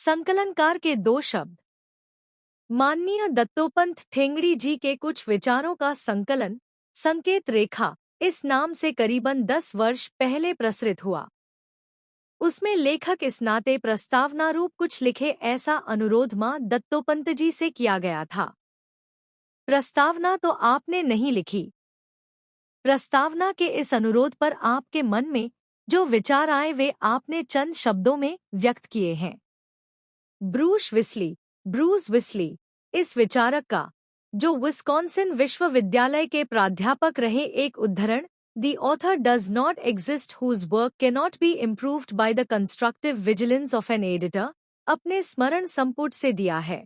संकलनकार के दो शब्द। माननीय दत्तोपंत ठेंगड़ी जी के कुछ विचारों का संकलन संकेत रेखा इस नाम से करीबन 10 वर्ष पहले प्रसरित हुआ। उसमें लेखक इस नाते प्रस्तावना रूप कुछ लिखे, ऐसा अनुरोध मां दत्तोपंत जी से किया गया था। प्रस्तावना तो आपने नहीं लिखी। प्रस्तावना के इस अनुरोध पर आपके मन में जो विचार आए वे आपने चंद शब्दों में व्यक्त किए हैं। ब्रूस विस्ली इस विचारक का, जो विस्कॉन्सिन विश्वविद्यालय के प्राध्यापक रहे, एक उद्धरण, The author does not exist whose work cannot be improved by the constructive vigilance of an editor, अपने स्मरण संपुट से दिया है।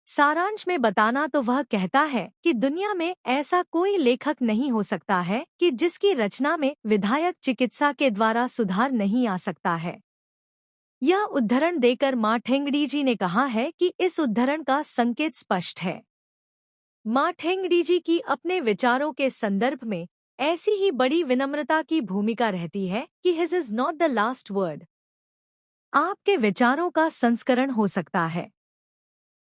सारांश में बताना तो वह कहता है कि दुनिया में ऐसा कोई लेखक नहीं हो सकता है कि जिसकी रचना में विधायक चिकित्सा के द्वारा सुधार नहीं आ सकता है। यह उद्धरण देकर मां ठेंगड़ी जी ने कहा है कि इस उद्धरण का संकेत स्पष्ट है। मां ठेंगड़ी जी की अपने विचारों के संदर्भ में ऐसी ही बड़ी विनम्रता की भूमिका रहती है कि his is not the last word. आपके विचारों का संस्करण हो सकता है,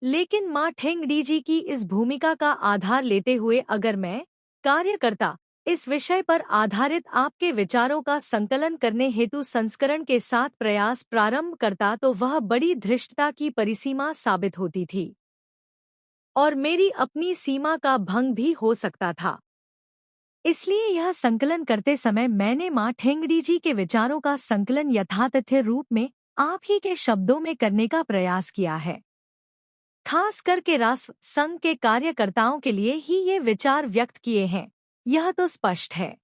लेकिन मां ठेंगड़ी जी की इस भूमिका का आधार लेते हुए अगर मैं, कार्यकर्ता, इस विषय पर आधारित आपके विचारों का संकलन करने हेतु संस्करण के साथ प्रयास प्रारंभ करता तो वह बड़ी धृष्टता की परिसीमा साबित होती थी और मेरी अपनी सीमा का भंग भी हो सकता था। इसलिए यह संकलन करते समय मैंने मां ठेंगड़ी जी के विचारों का संकलन यथातथ्य रूप में आप ही के शब्दों में करने का प्रयास किया है। खास करके राष्ट्र संघ के कार्यकर्ताओं के लिए ही ये विचार व्यक्त किए हैं, यह तो स्पष्ट है।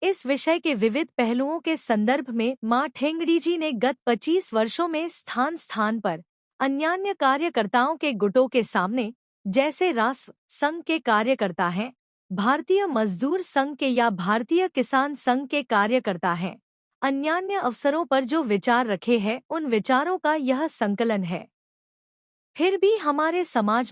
इस विषय के विविध पहलुओं के संदर्भ में मां ठेंगड़ी जी ने गत 25 वर्षों में स्थान स्थान पर अन्यान्य कार्यकर्ताओं के गुटों के सामने, जैसे राष्ट्र संघ के कार्यकर्ता हैं, भारतीय मजदूर संघ के या भारतीय किसान संघ के कार्यकर्ता हैं, अन्यान्य अवसरों पर जो विचार रखे हैं उन विचारों का यह संकलन है। फिर भी हमारे समाज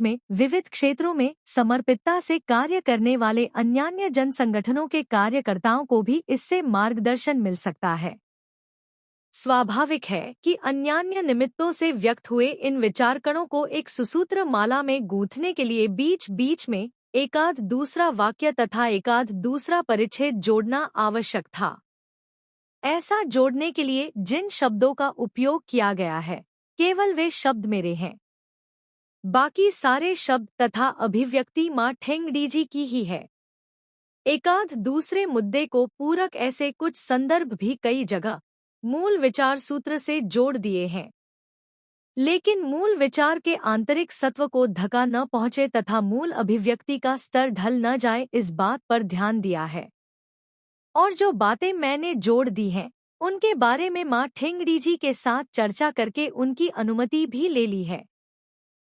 में विविध क्षेत्रों में समर्पितता से कार्य करने वाले अन्यान्य जन संगठनों के कार्यकर्ताओं को भी इससे मार्गदर्शन मिल सकता है। स्वाभाविक है कि अन्यान्य निमित्तों से व्यक्त हुए इन विचारकणों को एक सुसूत्र माला में गूंथने के लिए बीच बीच में एकाध दूसरा वाक्य तथा एकाध दूसरा परिच्छेद जोड़ना आवश्यक था। ऐसा जोड़ने के लिए जिन शब्दों का उपयोग किया गया है, केवल वे शब्द मेरे हैं। बाकी सारे शब्द तथा अभिव्यक्ति मां ठेंगड़ी जी की ही है। एकाध दूसरे मुद्दे को पूरक ऐसे कुछ संदर्भ भी कई जगह मूल विचार सूत्र से जोड़ दिए हैं, लेकिन मूल विचार के आंतरिक सत्व को धक्का न पहुंचे तथा मूल अभिव्यक्ति का स्तर ढल न जाए, इस बात पर ध्यान दिया है। और जो बातें मैंने जोड़ दी हैं उनके बारे में मां ठेंगड़ी जी के साथ चर्चा करके उनकी अनुमति भी ले ली है।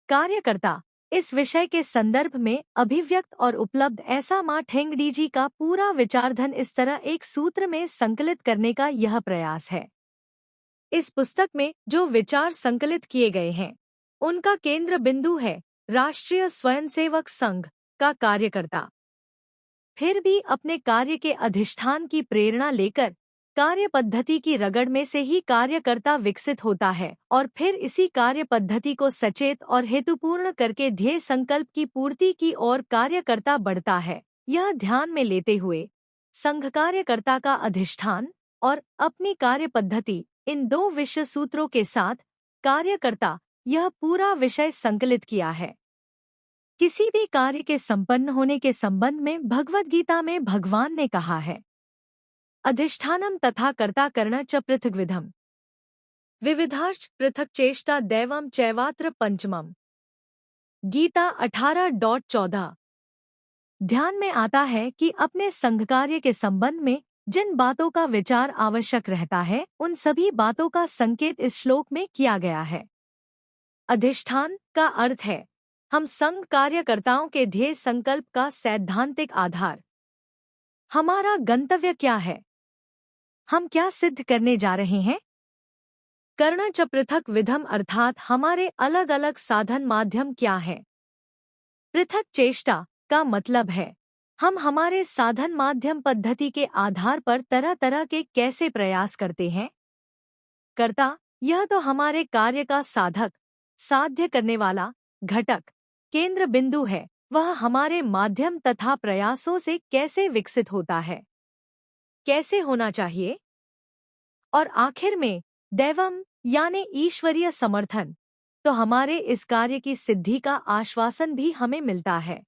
कार्यकर्ता इस विषय के संदर्भ में अभिव्यक्त और उपलब्ध ऐसा मां ठेंगड़ी जी का पूरा विचारधन इस तरह एक सूत्र में संकलित करने का यह प्रयास है। इस पुस्तक में जो विचार संकलित किए गए हैं उनका केंद्र बिंदु है राष्ट्रीय स्वयंसेवक संघ का कार्यकर्ता। फिर भी अपने कार्य के अधिष्ठान की प्रेरणा लेकर कार्य पद्धति की रगड़ में से ही कार्यकर्ता विकसित होता है और फिर इसी कार्य पद्धति को सचेत और हेतुपूर्ण करके ध्येय संकल्प की पूर्ति की ओर कार्यकर्ता बढ़ता है। यह ध्यान में लेते हुए संघ कार्यकर्ता का अधिष्ठान और अपनी कार्य पद्धति, इन दो विषय सूत्रों के साथ कार्यकर्ता, यह पूरा विषय संकलित किया है। किसी भी कार्य के संपन्न होने के संबंध में भगवद गीता में भगवान ने कहा है, अधिष्ठानम तथा कर्ता कर्ण च पृथग्विधम विविधाश्च पृथक चेष्टा दैवम चैवात्र पंचमम। गीता 18.14। ध्यान में आता है कि अपने संघ कार्य के संबंध में जिन बातों का विचार आवश्यक रहता है उन सभी बातों का संकेत इस श्लोक में किया गया है। अधिष्ठान का अर्थ है हम संघ कार्यकर्ताओं के ध्येय संकल्प का सैद्धांतिक आधार। हमारा गंतव्य क्या है, हम क्या सिद्ध करने जा रहे हैं। कर्ण च पृथक विधम अर्थात हमारे अलग अलग साधन माध्यम क्या है। पृथक चेष्टा का मतलब है हम हमारे साधन माध्यम पद्धति के आधार पर तरह तरह के कैसे प्रयास करते हैं? कर्ता, यह तो हमारे कार्य का साधक, साध्य करने वाला, घटक, केंद्र बिंदु है। वह हमारे माध्यम तथा प्रयासों से कैसे विकसित होता है, कैसे होना चाहिए? और आखिर में दैवम यानी ईश्वरीय समर्थन, तो हमारे इस कार्य की सिद्धि का आश्वासन भी हमें मिलता है।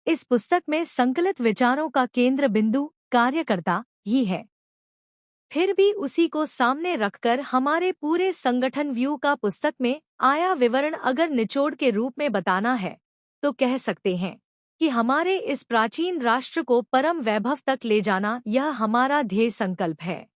इस पुस्तक में संकलित विचारों का केंद्र बिंदु कार्यकर्ता ही है। फिर भी उसी को सामने रखकर हमारे पूरे संगठन व्यू का पुस्तक में आया विवरण अगर निचोड़ के रूप में बताना है, तो कह सकते हैं कि हमारे इस प्राचीन राष्ट्र को परम वैभव तक ले जाना यह हमारा ध्येय संकल्प है।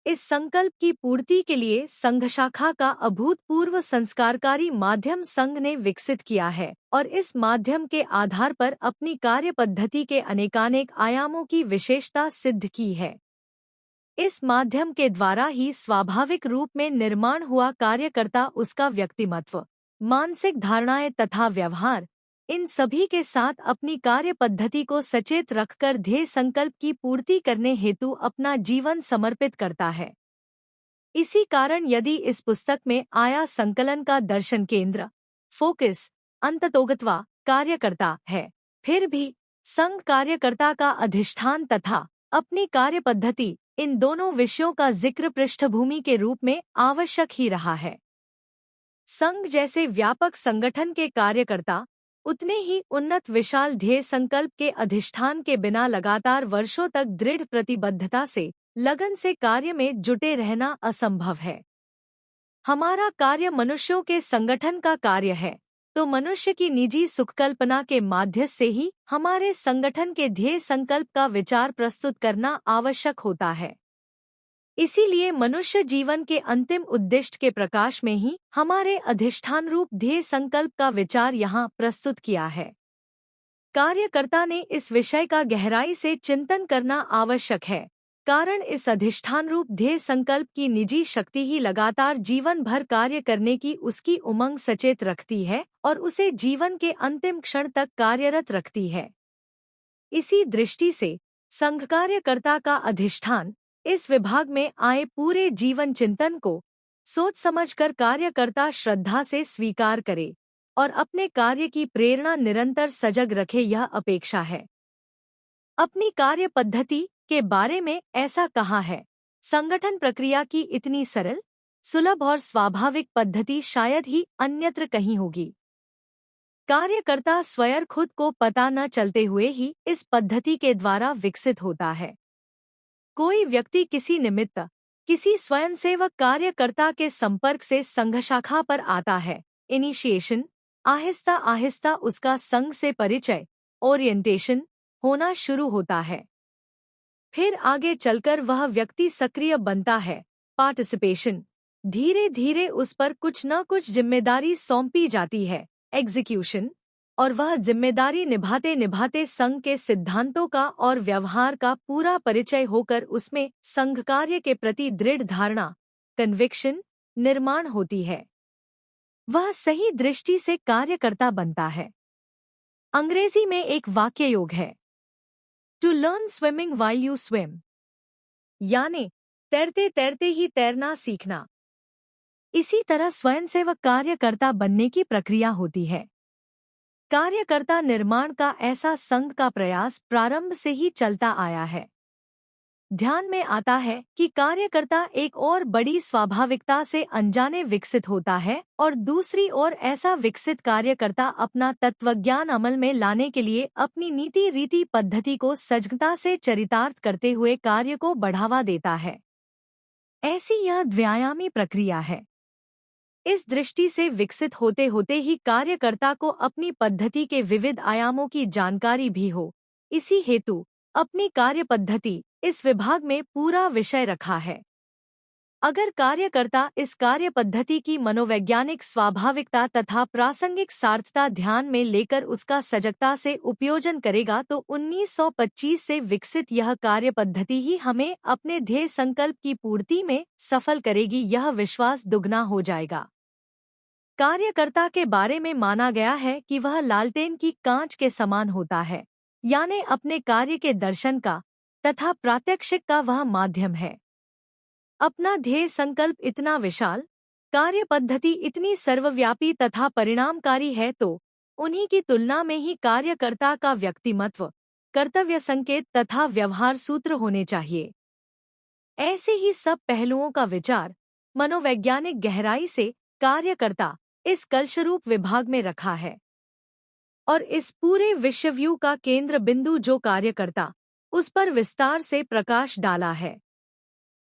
इस संकल्प की पूर्ति के लिए संघ शाखा का अभूतपूर्व संस्कारकारी माध्यम संघ ने विकसित किया है और इस माध्यम के आधार पर अपनी कार्य पद्धति के अनेकानेक आयामों की विशेषता सिद्ध की है। इस माध्यम के द्वारा ही स्वाभाविक रूप में निर्माण हुआ कार्यकर्ता उसका व्यक्तिमत्व, मानसिक धारणाएं तथा व्यवहार, इन सभी के साथ अपनी कार्य पद्धति को सचेत रखकर ध्येय संकल्प की पूर्ति करने हेतु अपना जीवन समर्पित करता है। इसी कारण यदि इस पुस्तक में आया संकलन का दर्शन केंद्र, फोकस, अंततोगत्वा कार्यकर्ता है, फिर भी संघ कार्यकर्ता का अधिष्ठान तथा अपनी कार्य पद्धति, इन दोनों विषयों का जिक्र पृष्ठभूमि के रूप में आवश्यक ही रहा है। संघ जैसे व्यापक संगठन के कार्यकर्ता उतने ही उन्नत विशाल ध्येय संकल्प के अधिष्ठान के बिना लगातार वर्षों तक दृढ़ प्रतिबद्धता से, लगन से कार्य में जुटे रहना असंभव है। हमारा कार्य मनुष्यों के संगठन का कार्य है, तो मनुष्य की निजी सुखकल्पना के माध्यम से ही हमारे संगठन के ध्येय संकल्प का विचार प्रस्तुत करना आवश्यक होता है। इसीलिए मनुष्य जीवन के अंतिम उद्दिष्ट के प्रकाश में ही हमारे अधिष्ठान रूप ध्येय संकल्प का विचार यहाँ प्रस्तुत किया है। कार्यकर्ता ने इस विषय का गहराई से चिंतन करना आवश्यक है, कारण इस अधिष्ठान रूप ध्येय संकल्प की निजी शक्ति ही लगातार जीवन भर कार्य करने की उसकी उमंग सचेत रखती है और उसे जीवन के अंतिम क्षण तक कार्यरत रखती है। इसी दृष्टि से संघ कार्यकर्ता का अधिष्ठान इस विभाग में आए पूरे जीवन चिंतन को सोच समझकर कार्यकर्ता श्रद्धा से स्वीकार करे और अपने कार्य की प्रेरणा निरंतर सजग रखे, यह अपेक्षा है। अपनी कार्य पद्धति के बारे में ऐसा कहा है, संगठन प्रक्रिया की इतनी सरल, सुलभ और स्वाभाविक पद्धति शायद ही अन्यत्र कहीं होगी। कार्यकर्ता स्वयं खुद को पता न चलते हुए ही इस पद्धति के द्वारा विकसित होता है। कोई व्यक्ति किसी निमित्त किसी स्वयंसेवक कार्यकर्ता के संपर्क से संघ शाखा पर आता है। इनिशिएशन, आहिस्ता आहिस्ता उसका संघ से परिचय, ओरिएंटेशन होना शुरू होता है। फिर आगे चलकर वह व्यक्ति सक्रिय बनता है, पार्टिसिपेशन। धीरे धीरे उस पर कुछ न कुछ जिम्मेदारी सौंपी जाती है, एग्जीक्यूशन, और वह जिम्मेदारी निभाते निभाते संघ के सिद्धांतों का और व्यवहार का पूरा परिचय होकर उसमें संघ कार्य के प्रति दृढ़ धारणा, कन्विक्शन, निर्माण होती है। वह सही दृष्टि से कार्यकर्ता बनता है। अंग्रेजी में एक वाक्य योग है, to learn swimming while you swim, यानी तैरते तैरते ही तैरना सीखना। इसी तरह स्वयंसेवक कार्यकर्ता बनने की प्रक्रिया होती है। कार्यकर्ता निर्माण का ऐसा संघ का प्रयास प्रारंभ से ही चलता आया है। ध्यान में आता है कि कार्यकर्ता एक और बड़ी स्वाभाविकता से अनजाने विकसित होता है और दूसरी ओर ऐसा विकसित कार्यकर्ता अपना तत्वज्ञान अमल में लाने के लिए अपनी नीति रीति पद्धति को सजगता से चरितार्थ करते हुए कार्य को बढ़ावा देता है। ऐसी यह द्व्यायामी प्रक्रिया है। इस दृष्टि से विकसित होते होते ही कार्यकर्ता को अपनी पद्धति के विविध आयामों की जानकारी भी हो। इसी हेतु अपनी कार्य पद्धति इस विभाग में पूरा विषय रखा है। अगर कार्यकर्ता इस कार्य पद्धति की मनोवैज्ञानिक स्वाभाविकता तथा प्रासंगिक सार्थता ध्यान में लेकर उसका सजगता से उपयोजन करेगा तो 1925 से विकसित यह कार्य पद्धति ही हमें अपने ध्येय संकल्प की पूर्ति में सफल करेगी, यह विश्वास दुगना हो जाएगा। कार्यकर्ता के बारे में माना गया है कि वह लालटेन की कांच के समान होता है, यानी अपने कार्य के दर्शन का तथा प्रात्यक्षिक का वह माध्यम है। अपना ध्येय संकल्प इतना विशाल, कार्य पद्धति इतनी सर्वव्यापी तथा परिणामकारी है तो उन्हीं की तुलना में ही कार्यकर्ता का व्यक्तिमत्व, कर्तव्य संकेत तथा व्यवहार सूत्र होने चाहिए। ऐसे ही सब पहलुओं का विचार मनोवैज्ञानिक गहराई से कार्यकर्ता इस कलशरूप विभाग में रखा है और इस पूरे विश्वव्यू का केंद्र बिंदु जो कार्यकर्ता, उस पर विस्तार से प्रकाश डाला है।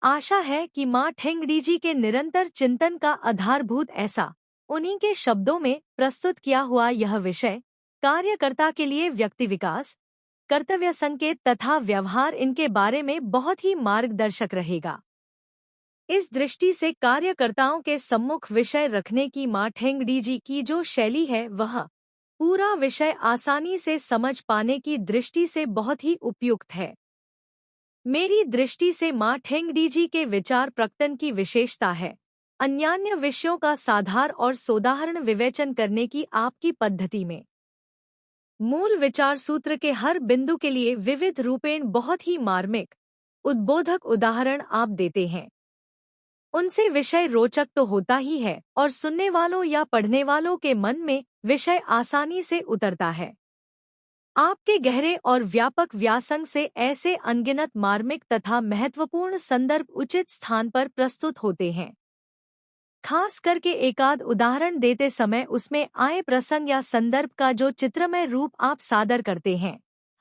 आशा है कि मां ठेंगड़ी के निरंतर चिंतन का आधारभूत ऐसा उन्हीं के शब्दों में प्रस्तुत किया हुआ यह विषय कार्यकर्ता के लिए व्यक्ति विकास, कर्तव्य संकेत तथा व्यवहार इनके बारे में बहुत ही मार्गदर्शक रहेगा। इस दृष्टि से कार्यकर्ताओं के सम्मुख विषय रखने की मां ठेंगड़ी की जो शैली है वह पूरा विषय आसानी से समझ पाने की दृष्टि से बहुत ही उपयुक्त है। मेरी दृष्टि से मां ठेंगड़ी के विचार प्रकटन की विशेषता है अन्यान्य विषयों का साधार और सोदाहरण विवेचन करने की आपकी पद्धति में मूल विचार सूत्र के हर बिंदु के लिए विविध रूपेण बहुत ही मार्मिक, उद्बोधक उदाहरण आप देते हैं। उनसे विषय रोचक तो होता ही है और सुनने वालों या पढ़ने वालों के मन में विषय आसानी से उतरता है। आपके गहरे और व्यापक व्यासंग से ऐसे अनगिनत मार्मिक तथा महत्वपूर्ण संदर्भ उचित स्थान पर प्रस्तुत होते हैं। खास करके एकाध उदाहरण देते समय उसमें आए प्रसंग या संदर्भ का जो चित्रमय रूप आप सादर करते हैं,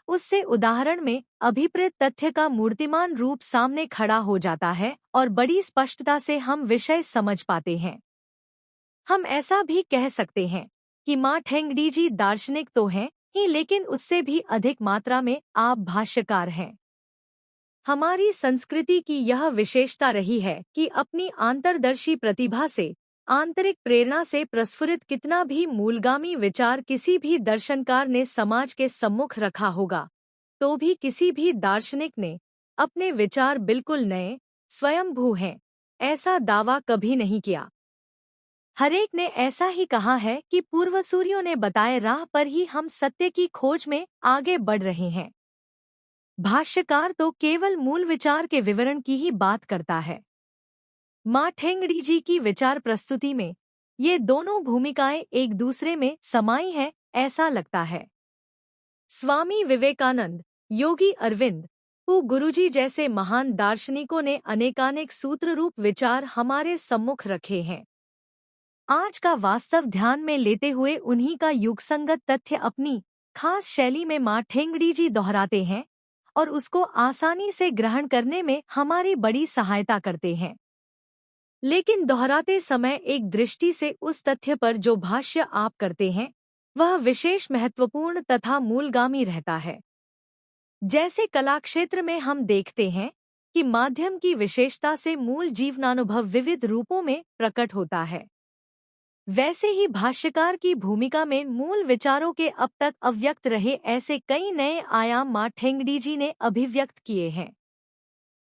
उससे उदाहरण में अभिप्रेत तथ्य का मूर्तिमान रूप सामने खड़ा हो जाता है और बड़ी स्पष्टता से हम विषय समझ पाते हैं। हम ऐसा भी कह सकते हैं कि मां ठेंगड़ी दार्शनिक तो हैं ही, लेकिन उससे भी अधिक मात्रा में आप भाष्यकार हैं। हमारी संस्कृति की यह विशेषता रही है कि अपनी आंतरदर्शी प्रतिभा से, आंतरिक प्रेरणा से प्रस्फुरित कितना भी मूलगामी विचार किसी भी दर्शनकार ने समाज के सम्मुख रखा होगा, तो भी किसी भी दार्शनिक ने अपने विचार बिल्कुल नए, स्वयंभू हैं, ऐसा दावा कभी नहीं किया। हरेक ने ऐसा ही कहा है कि पूर्वसूरियों ने बताए राह पर ही हम सत्य की खोज में आगे बढ़ रहे हैं। भाष्यकार तो केवल मूल विचार के विवरण की ही बात करता है। मां ठेंगड़ी की विचार प्रस्तुति में ये दोनों भूमिकाएं एक दूसरे में समाई हैं, ऐसा लगता है। स्वामी विवेकानंद, योगी अरविंद, पू गुरुजी जैसे महान दार्शनिकों ने अनेकानेक सूत्र रूप विचार हमारे सम्मुख रखे हैं। आज का वास्तव ध्यान में लेते हुए उन्हीं का युगसंगत तथ्य अपनी खास शैली में मां ठेंगड़ी दोहराते हैं और उसको आसानी से ग्रहण करने में हमारी बड़ी सहायता करते हैं। लेकिन दोहराते समय एक दृष्टि से उस तथ्य पर जो भाष्य आप करते हैं वह विशेष महत्वपूर्ण तथा मूलगामी रहता है। जैसे कलाक्षेत्र में हम देखते हैं कि माध्यम की विशेषता से मूल जीवनानुभव विविध रूपों में प्रकट होता है, वैसे ही भाष्यकार की भूमिका में मूल विचारों के अब तक अव्यक्त रहे ऐसे कई नए आयाम मां ठेंगड़ी ने अभिव्यक्त किए हैं।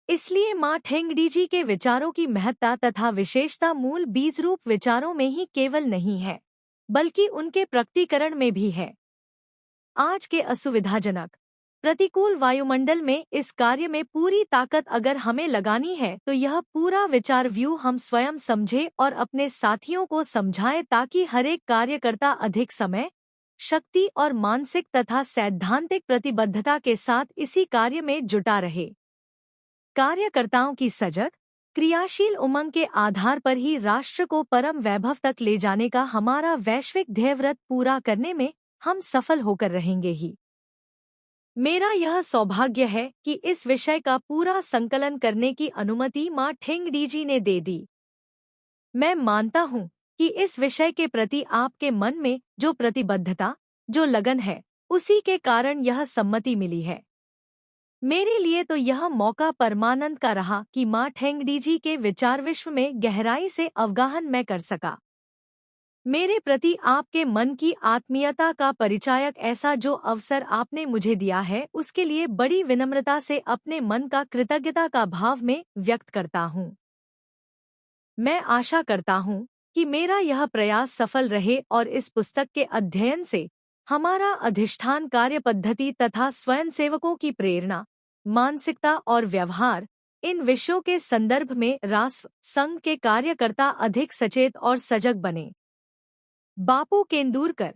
इसलिए मां ठेंगड़ी के विचारों की महत्ता तथा विशेषता मूल बीजरूप विचारों में ही केवल नहीं है, बल्कि उनके प्रकटीकरण में भी है। आज के असुविधाजनक प्रतिकूल वायुमंडल में इस कार्य में पूरी ताकत अगर हमें लगानी है तो यह पूरा विचार व्यू हम स्वयं समझें और अपने साथियों को समझाएं, ताकि हरेक कार्यकर्ता अधिक समय, शक्ति और मानसिक तथा सैद्धांतिक प्रतिबद्धता के साथ इसी कार्य में जुटा रहे। कार्यकर्ताओं की सजग, क्रियाशील उमंग के आधार पर ही राष्ट्र को परम वैभव तक ले जाने का हमारा वैश्विक ध्येयव्रत पूरा करने में हम सफल होकर रहेंगे ही। मेरा यह सौभाग्य है कि इस विषय का पूरा संकलन करने की अनुमति मां ठेंगड़ी ने दे दी। मैं मानता हूं कि इस विषय के प्रति आपके मन में जो प्रतिबद्धता, जो लगन है, उसी के कारण यह सम्मति मिली है। मेरे लिए तो यह मौका परमानंद का रहा कि मां ठेंगड़ी के विचार विश्व में गहराई से अवगाहन मैं कर सका। मेरे प्रति आपके मन की आत्मीयता का परिचायक ऐसा जो अवसर आपने मुझे दिया है, उसके लिए बड़ी विनम्रता से अपने मन का कृतज्ञता का भाव में व्यक्त करता हूँ। मैं आशा करता हूँ कि मेरा यह प्रयास सफल रहे और इस पुस्तक के अध्ययन से हमारा अधिष्ठान कार्य पद्धति तथा स्वयंसेवकों की प्रेरणा, मानसिकता और व्यवहार, इन विषयों के संदर्भ में राष्ट्र संघ के कार्यकर्ता अधिक सचेत और सजग बने। बापू केंदुरकर।